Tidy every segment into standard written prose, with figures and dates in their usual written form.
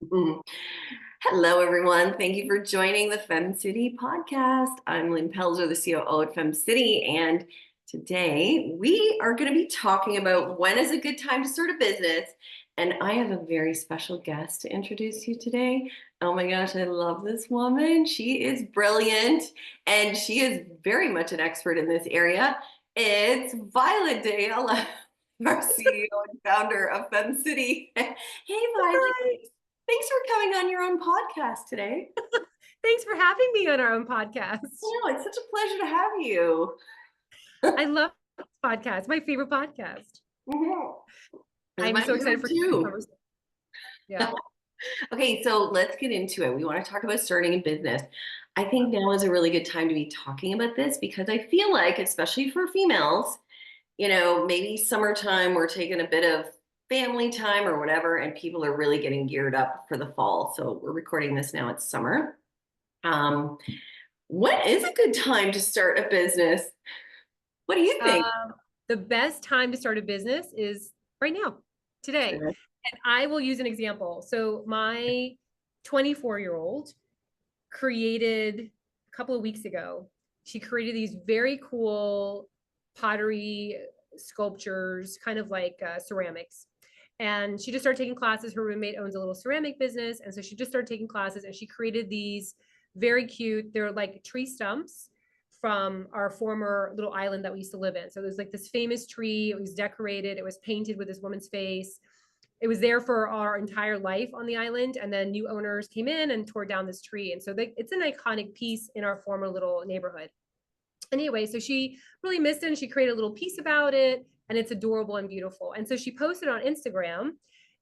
Mhm. Hello, everyone. Thank you for joining the FemCity podcast. I'm Lynn Pelzer, the COO at FemCity, and today we are going to be talking about when is a good time to start a business. And I have a very special guest to introduce you today. Oh my gosh, I love this woman. She is brilliant, and she is very much an expert in this area. It's Violet Ayala, our CEO and founder of FemCity. Hey, Violet. Hi. Thanks for coming on your own podcast today. Thanks for having me on our own podcast. Oh, it's such a pleasure to have you. I love this podcast, my favorite podcast. Mhm. It's I'm my so excited favorite for today's too. conversation. Yeah. Okay, so let's get into it. We want to talk about starting a business. I think now is a really good time to be talking about this because I feel like, especially for females, maybe summertime, we're taking a bit of family time or whatever, and people are really getting geared up for the fall. So we're recording this now, it's summer. Um, when is a good time to start a business? What do you think? Um, the best time to start a business is right now, today. Sure. And I will use an example. So my 24-year-old created a couple of weeks ago, she created these very cool pottery sculptures, kind of like ceramics. And she just started taking classes. Her roommate owns a little ceramic business. And so she just started taking classes and she created these very cute, they're like tree stumps from our former little island that we used to live in. So there's like this famous tree. It was decorated. It was painted with this woman's face. It was there for our entire life on the island. And then new owners came in and tore down this tree. And so it's an iconic piece in our former little neighborhood. Anyway, so she really missed it and she created a little piece about it. And it's adorable and beautiful. And so she posted on Instagram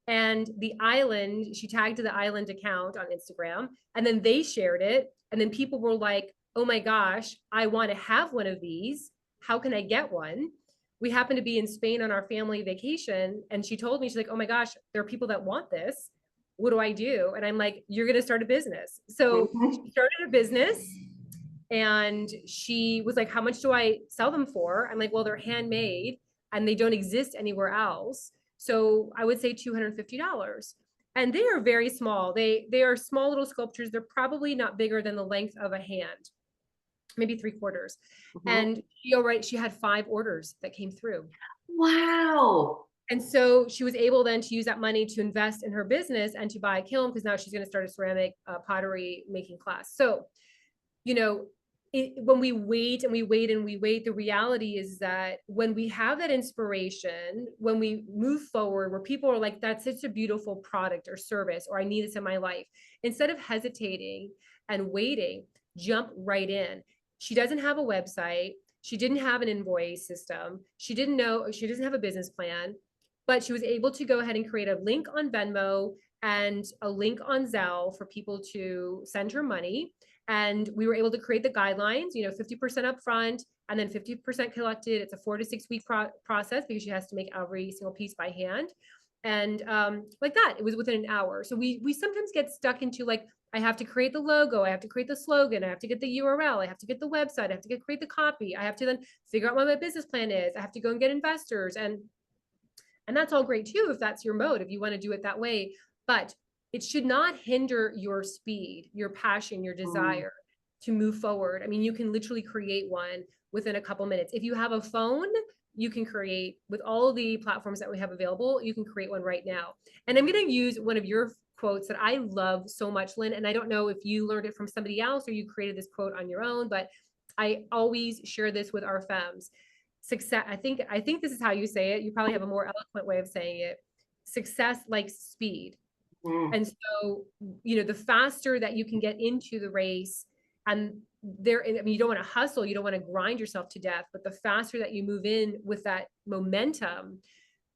and the island, she tagged the island account on Instagram and then they shared it. And then people were like, oh my gosh, I want to have one of these. How can I get one? We happened to be in Spain on our family vacation. And she told me, she's like, oh my gosh, there are people that want this. What do I do? And I'm like, you're going to start a business. So Mhm. she started a business and she was like, how much do I sell them for? I'm like, well, they're handmade and they don't exist anywhere else. So I would say $250. And they are very small. They are small little sculptures. They're probably not bigger than the length of a hand, maybe 3/4. Mhm. And she had 5 orders that came through. Wow. And so she was able then to use that money to invest in her business and to buy a kiln because now she's going to start a ceramic pottery making class. So you know, when we wait and we wait and we wait, the reality is that when we have that inspiration, when we move forward, where people are like, that's such a beautiful product or service, or I need this in my life, instead of hesitating and waiting, jump right in. She doesn't have a website. She didn't have an invoice system. She didn't know, she doesn't have a business plan, but she was able to go ahead and create a link on Venmo and a link on Zelle for people to send her money. And we were able to create the guidelines, 50% upfront and then 50% collected. It's a 4 to 6 week process because she has to make every single piece by hand. And like that, it was within an hour. So we sometimes get stuck into like, I have to create the logo, I have to create the slogan, I have to get the URL, I have to get the website, I have to create the copy, I have to then figure out what my business plan is, I have to go and get investors, and that's all great too if that's your mode, if you want to do it that way. But it should not hinder your speed, your passion, your Mm. desire to move forward. I mean, you can literally create one within a couple minutes. If you have a phone, you can create with all the platforms that we have available, you can create one right now. And I'm going to use one of your quotes that I love so much, Lynn. And I don't know if you learned it from somebody else or you created this quote on your own, but I always share this with our femmes. Success, I think this is how you say it. You probably have a more eloquent way of saying it. Success likes speed. Mm. And so, the faster that you can get into the race, and I mean, you don't want to hustle, you don't want to grind yourself to death, but the faster that you move in with that momentum,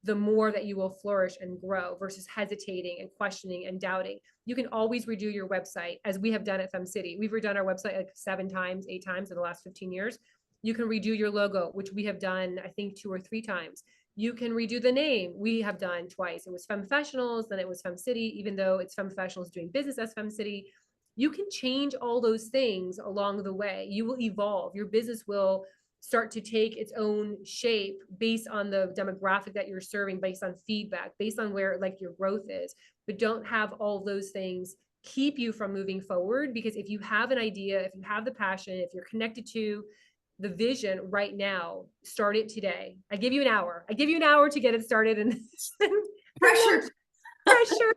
the more that you will flourish and grow versus hesitating and questioning and doubting. You can always redo your website, as we have done at FemCity. We've redone our website like 7 times, 8 times in the last 15 years. You can redo your logo, which we have done, I think, 2 or 3 times. You can redo the name. We have done twice. It was FemFessionals, then it was FemCity, even though it's FemFessionals doing business as FemCity. You can change all those things along the way. You will evolve. Your business will start to take its own shape based on the demographic that you're serving, based on feedback, based on where like your growth is. But don't have all those things keep you from moving forward, because if you have an idea, if you have the passion, if you're connected to the vision right now, start it today. I give you an hour. I give you an hour to get it started and Pressure. pressure.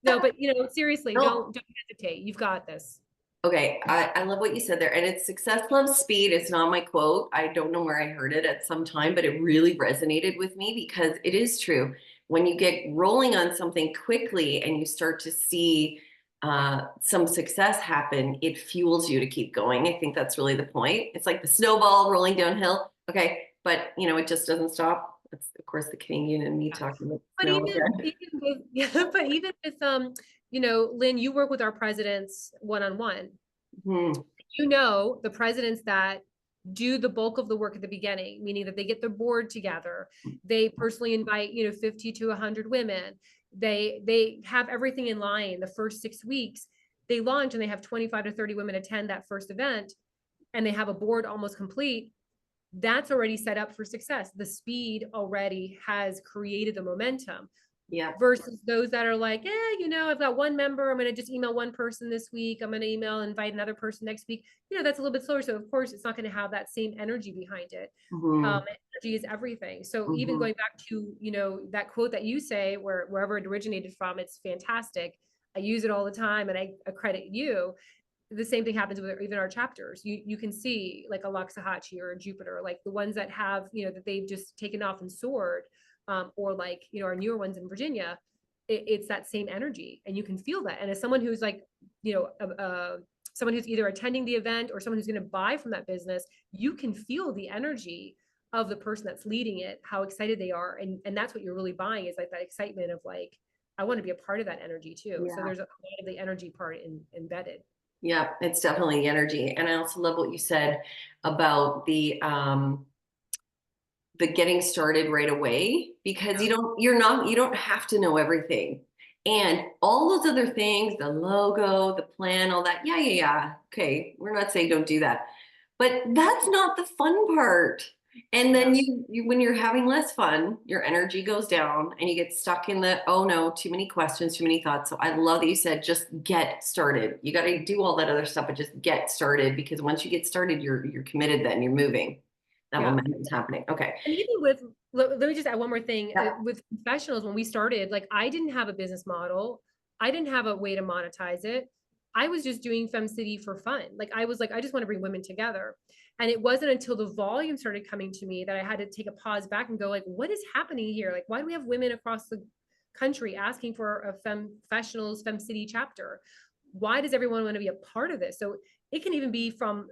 No, but seriously, No. don't hesitate. You've got this. Okay, I love what you said there. And it's success loves speed. It's not my quote. I don't know where I heard it at some time, but it really resonated with me because it is true. When you get rolling on something quickly and you start to see some success happen, it fuels you to keep going. I think that's really the point. It's like the snowball rolling downhill. Okay, but it just doesn't stop. That's of course the Canadian and me talking about But snow even again. even with but even with Lynn, you work with our presidents one-on-one. Hmm. The presidents that do the bulk of the work at the beginning, meaning that they get the board together, they personally invite 50 to 100 women, they have everything in line the first 6 weeks, they launch and they have 25 to 30 women attend that first event, and they have a board almost complete. That's already set up for success. The speed already has created the momentum. Yeah. Versus those that are like, I've got one member, I'm going to just email one person this week, I'm going to invite another person next week. That's a little bit slower. So of course it's not going to have that same energy behind it. Hmm. Energy is everything. So even Hmm. going back to, that quote that you say, wherever it originated from, it's fantastic. I use it all the time and I credit you. The same thing happens with even our chapters. You can see like a Loxahatchee or a Jupiter, like the ones that have, that they've just taken off and soared, or like, our newer ones in Virginia, it's that same energy and you can feel that. And as someone who's like, someone who's either attending the event or someone who's going to buy from that business, you can feel the energy of the person that's leading it, how excited they are. And that's what you're really buying, is like that excitement of like, I want to be a part of that energy too. So Yeah. there's a lot of the energy part embedded. Yeah, it's definitely the energy. And I also love what you said about the getting started right away, because Yeah. you don't have to know everything. And all those other things, the logo, the plan, all that. Yeah, yeah, yeah. Okay, we're not saying don't do that. But that's not the fun part. And Yeah. then when you're having less fun, your energy goes down and you get stuck in the, oh no, too many questions, too many thoughts. So I love that you said just get started. You got to do all that other stuff, but just get started, because once you get started, you're committed, then you're moving. That Yeah. momentum is happening. Okay. And even with, let me just add one more thing. Yeah. With professionals, when we started, like I didn't have a business model. I didn't have a way to monetize it. I was just doing FemCity for fun. Like I was like, I just want to bring women together. And it wasn't until the volume started coming to me that I had to take a pause back and go like, what is happening here? Like, why do we have women across the country asking for a professionals FemCity chapter? Why does everyone want to be a part of this? So it can even be from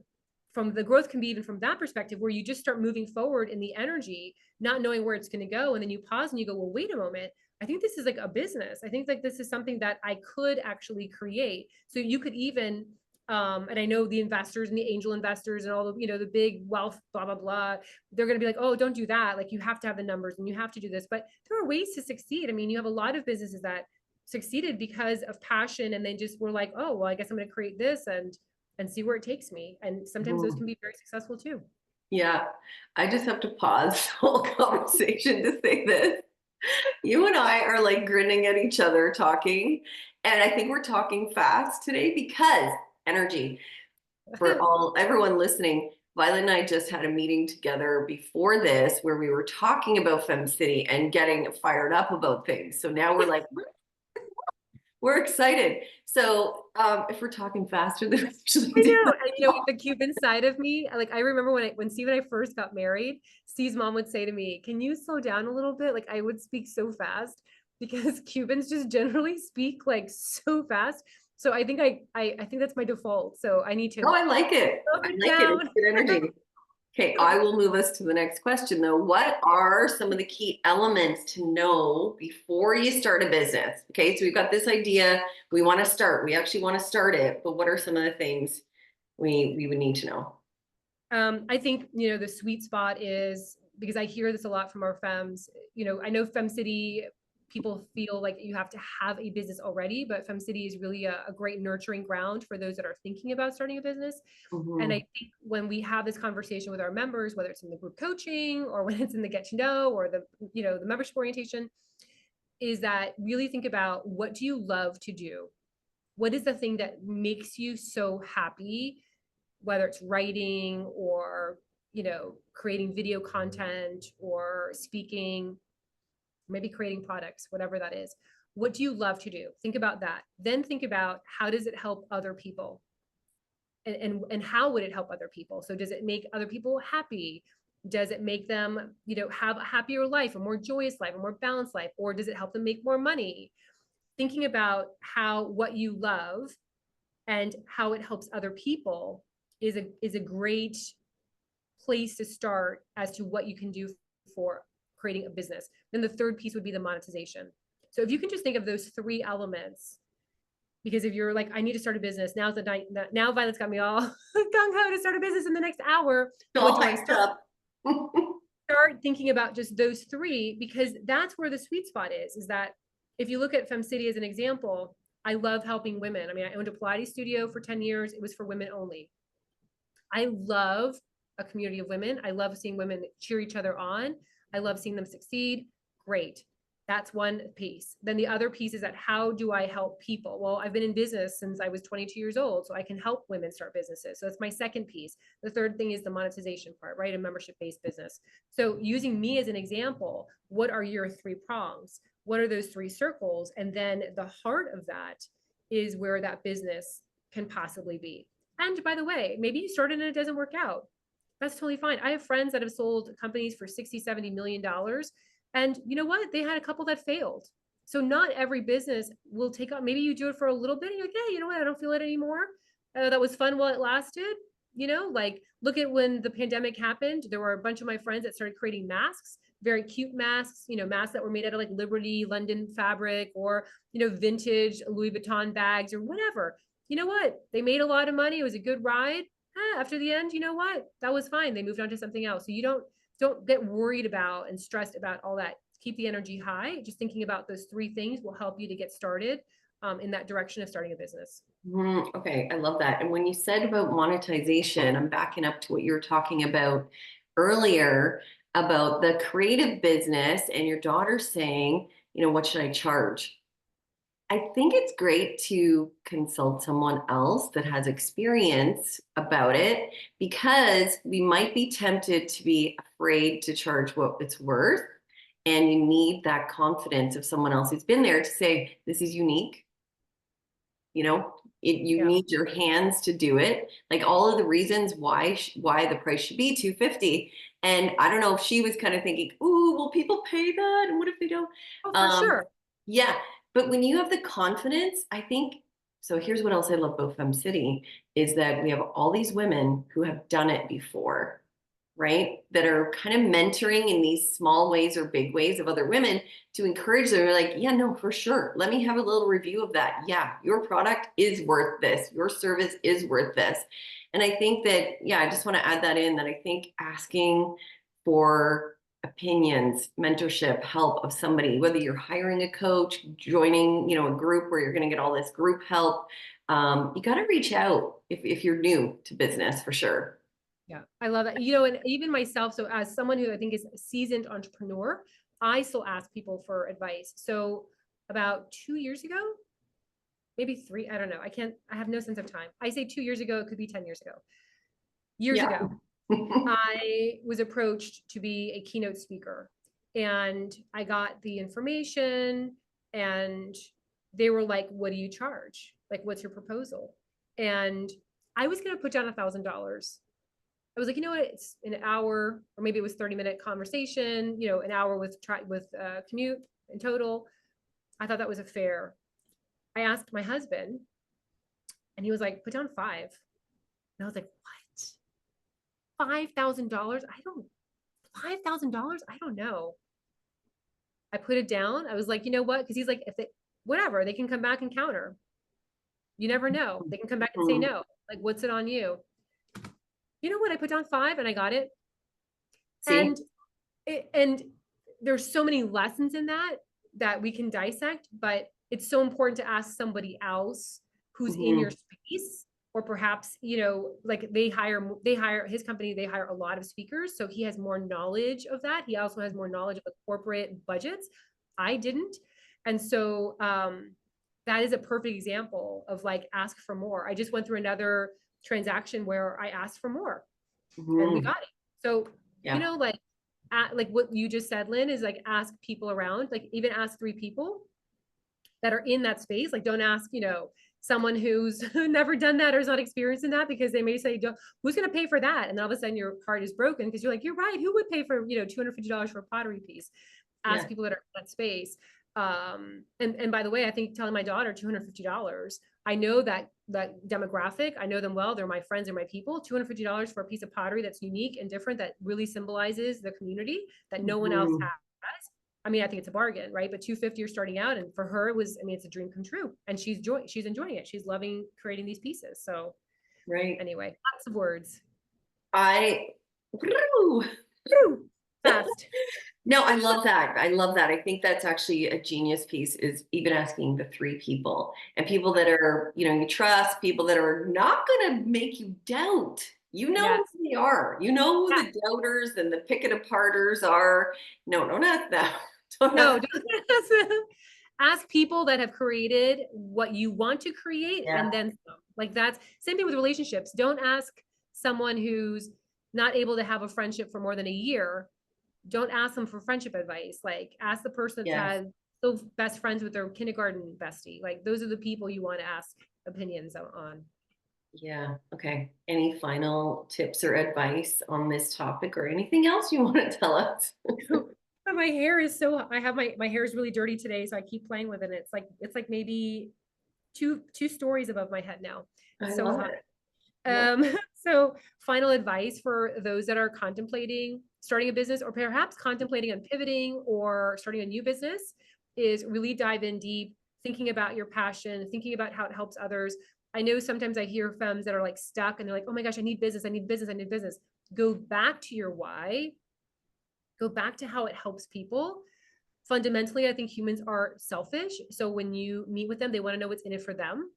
the growth, can be even from that perspective, where you just start moving forward in the energy, not knowing where it's going to go. And then you pause and you go, well, wait a moment. I think this is like a business. I think like this is something that I could actually create. So you could even, and I know the investors and the angel investors and all the, the big wealth, blah, blah, blah. They're going to be like, oh, don't do that. Like you have to have the numbers and you have to do this, but there are ways to succeed. I mean, you have a lot of businesses that succeeded because of passion. And they just were like, oh, well, I guess I'm going to create this and see where it takes me. And sometimes those Mhm. can be very successful too. Yeah. I just have to pause the whole conversation to say this. You and I are like grinning at each other talking. And I think we're talking fast today because energy. For everyone listening, Violet and I just had a meeting together before this where we were talking about FemCity and getting fired up about things. So now we're like, we're excited. So if we're talking faster than we usually I do. know, and the Cuban side of me, like I remember when Steve and I first got married, Steve's mom would say to me, "Can you slow down a little bit?" Like I would speak so fast because Cubans just generally speak like so fast. So I think I think that's my default. So I need to Oh, I like it. slow I it like it. It's down. good energy. Okay, I will move us to the next question though. What are some of the key elements to know before you start a business? Okay, so we've got this idea. We want to start. We actually want to start it, but what are some of the things we would need to know? I think, the sweet spot is, because I hear this a lot from our femmes, I know FemCity people feel like you have to have a business already, but FemCity is really a great nurturing ground for those that are thinking about starting a business. And I Mhm. think when we have this conversation with our members, whether it's in the group coaching or when it's in the get to know or the, the membership orientation, is that really think about, what do you love to do? What is the thing that makes you so happy, whether it's writing or, creating video content or speaking, maybe creating products, whatever that is. What do you love to do? Think about that. Then think about, how does it help other people? And how would it help other people? So does it make other people happy? Does it make them, have a happier life, a more joyous life, a more balanced life? Or does it help them make more money? Thinking about what you love and how it helps other people is a great place to start as to what you can do for creating a business. Then the third piece would be the monetization. So if you can just think of those three elements, because if you're like, I need to start a business, now's the night. Now Violet's got me all gung ho to start a business in the next hour. What All do I hyped start? up. Start thinking about just those three, because that's where the sweet spot is that if you look at FemCity as an example, I love helping women. I mean, I owned a Pilates studio for 10 years. It was for women only. I love a community of women. I love seeing women cheer each other on. I love seeing them succeed. Great. That's one piece. Then the other piece is that, how do I help people? Well, I've been in business since I was 22 years old, so I can help women start businesses. So that's my second piece. The third thing is the monetization part, right? A membership-based business. So using me as an example, what are your three prongs? What are those three circles? And then the heart of that is where that business can possibly be. And by the way, maybe you started and it doesn't work out. That's totally fine. I have friends that have sold companies for 60, $70 million. And you know what? They had a couple that failed. So not every business will take on. Maybe you do it for a little bit and you're like, yeah, you know what? I don't feel it anymore. That was fun while it lasted. Like, look at when the pandemic happened. There were a bunch of my friends that started creating masks, very cute masks, masks that were made out of like Liberty, London fabric, or, vintage Louis Vuitton bags or whatever. You know what? They made a lot of money. It was a good ride. After the end, you know what? That was fine. They moved on to something else. So you don't get worried about and stressed about all that. Keep the energy high. Just thinking about those three things will help you to get started in that direction of starting a business. Okay, I love that. And when you said about monetization, I'm backing up to what you were talking about earlier about the creative business and your daughter saying, what should I charge? I think it's great to consult someone else that has experience about it, because we might be tempted to be afraid to charge what it's worth. And you need that confidence of someone else who's been there to say, this is unique. You Yeah. need your hands to do it. Like all of the reasons why the price should be 250. And I don't know if she was kind of thinking, ooh, will people pay that? And what if they don't? Oh, for Um, sure. yeah, but when you have the confidence, I think, so here's what else I love about FemCity is that we have all these women who have done it before, right? That are kind of mentoring in these small ways or big ways of other women to encourage them. They're like, yeah, no, for sure. Let me have a little review of that. Yeah, your product is worth this. Your service is worth this. And I think that, yeah, I just want to add that in, that I think asking for opinions, mentorship, help of somebody, whether you're hiring a coach, joining, a group where you're going to get all this group help, you got to reach out if you're new to business for sure. Yeah, I love that. And even myself, so as someone who I think is a seasoned entrepreneur, I still ask people for advice. So about 2 years ago, maybe three, I don't know. I have no sense of time. I say 2 years ago, it could be 10 years ago. Years Yeah. ago, I was approached to be a keynote speaker, and I got the information, and they were like, what do you charge? Like, what's your proposal? And I was going to put down $1,000. I was like, you know what? It's an hour, or maybe it was 30-minute conversation, an hour with commute in total. I thought that was a fair. I asked my husband, and he was like, put down five. And I was like, what? $5,000? $5,000? I don't know. I put it down. I was like, you know what? Because he's like, whatever, they can come back and counter. You never know. They can come back and say no. Like, what's it on you? You know what? I put down five and I got it. See? And there's so many lessons in that. that we can dissect, but it's so important to ask somebody else who's in your Mhm. space, or perhaps, like his company, they hire a lot of speakers. So he has more knowledge of that. He also has more knowledge of the corporate budgets. I didn't. And so that is a perfect example of like ask for more. I just went through another transaction where I asked for more and we Mhm. got it. So, Yeah. like what you just said, Lynn, is like ask people around, like even ask 3 people that are in that space. Like don't ask, someone who's never done that or is not experienced in that, because they may say, who's going to pay for that? And all of a sudden your heart is broken because you're like, you're right. Who would pay for, $250 for a pottery piece? Ask Yeah. people that are in that space. And by the way, I think telling my daughter $250, I know that demographic. I know them well. They're my friends, they're my people. $250 for a piece of pottery that's unique and different, that really symbolizes the community that no one else Mhm. has. I mean, I think it's a bargain, right? But 250 you're starting out, and for her it was, I mean, it's a dream come true, and she's enjoying it. She's loving creating these pieces. So Right. anyway, lots of words. I Woo! Woo! Fast. No, I love that. I love that. I think that's actually a genius piece, is even asking the 3 people, and people that are, you trust, people that are not going to make you doubt. You know Yes. who they are. You know who Yeah. the doubters and the pick it aparters are. No, no, not them. Don't No, ask. don't ask people that have created what you want to create, Yeah. and then some. Like that's same thing with relationships. Don't ask someone who's not able to have a friendship for more than a year. Don't ask them for friendship advice. Like ask the person that's Yes. had still best friends with their kindergarten bestie. Like those are the people you want to ask opinions on. Yeah. Okay. Any final tips or advice on this topic, or anything else you want to tell us? But my hair is so, I have my hair is really dirty today, so I keep playing with it. It's like maybe two stories above my head now. I It's so love high. it. Love So final advice for those that are contemplating starting a business, or perhaps contemplating on pivoting or starting a new business, is really dive in deep, thinking about your passion, thinking about how it helps others. I know sometimes I hear femmes that are like stuck and they're like, oh my gosh, I need business, I need business, I need business. Go back to your why, go back to how it helps people. Fundamentally, I think humans are selfish. So when you meet with them, they want to know what's in it for them.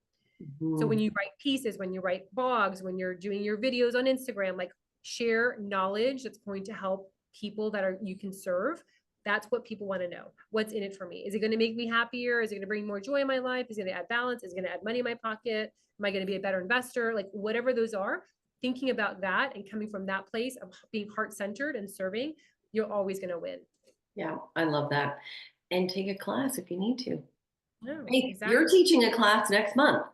So when Mhm. you write pieces, when you write blogs, when you're doing your videos on Instagram, like share knowledge that's going to help people that are you can serve. That's what people want to know. What's in it for me? Is it going to make me happier? Is it going to bring more joy in my life? Is it going to add balance? Is it going to add money in my pocket? Am I going to be a better investor? Like whatever those are, thinking about that and coming from that place of being heart-centered and serving, you're always going to win. Yeah, I love that. And take a class if you need to. No, Hey, exactly. you're teaching a class next month.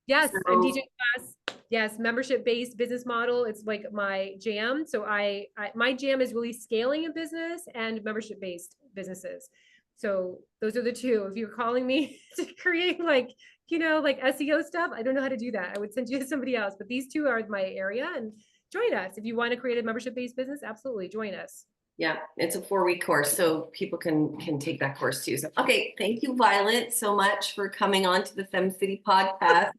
Yes, I'm teaching So, class. Yes, membership-based business model. It's like my jam. So my jam is really scaling a business and membership-based businesses. So those are the two. If you're calling me to create like SEO stuff, I don't know how to do that. I would send you to somebody else. But these two are my area, and join us. If you want to create a membership-based business, absolutely join us. yeah, it's a 4-week course, so people can take that course too. So, okay, thank you, Violet, so much for coming on to the FemCity podcast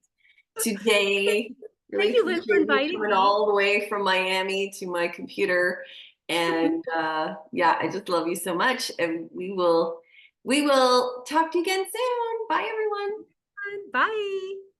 today. Thank Really you, Lynn, for appreciate you inviting coming me. all the way from Miami to my computer. And yeah, I just love you so much. And we will talk to you again soon. Bye, everyone. Bye.